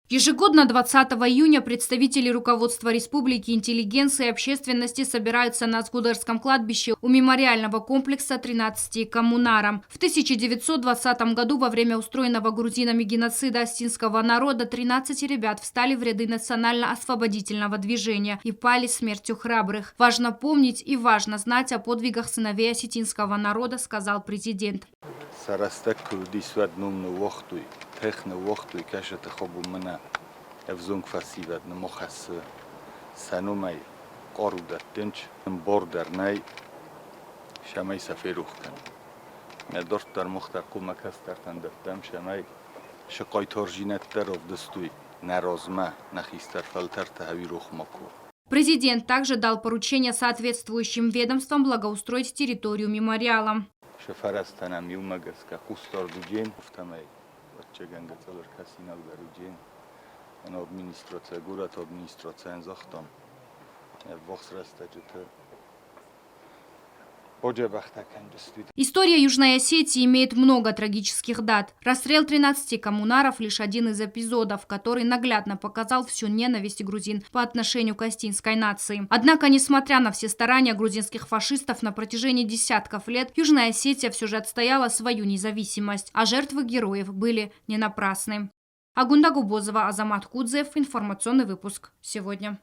Ежегодно 20 июня представители руководства республики, интеллигенции и общественности собираются на Аскудерском кладбище у мемориального комплекса 13 коммунарам. В 1920 году во время устроенного грузинами геноцида астинского народа 13 ребят встали в ряды национально-освободительного движения и пали смертью храбрых. Важно помнить и важно знать о подвигах сыновей осетинского народа, сказал президент. تخن وقتی کشت خوب منه افزونگ فسیلت نمخص سنومی قارودت دنچ بردر نی شمی سفیروخ کن ندارت در مختر قومک هست در تندفتم شمی شقای تارجینت در افدستوی نرازمه نخیستر فلتر تهوی روخ مکو. Президент также дал поручение соответствующим ведомствам благоустроить территорию мемориала. شفرستنم یومگس که قوستار دوجین افتمی Чеганга целор касинал даруджен, ана администрация город администрация энзахтам, вахсрастаджета. История Южной Осетии имеет много трагических дат. Расстрел 13 коммунаров – лишь один из эпизодов, который наглядно показал всю ненависть грузин по отношению к астинской нации. Однако, несмотря на все старания грузинских фашистов на протяжении десятков лет, Южная Осетия все же отстояла свою независимость, а жертвы героев были не напрасны. Агунда Губозова, Азамат Кудзев. Информационный выпуск сегодня.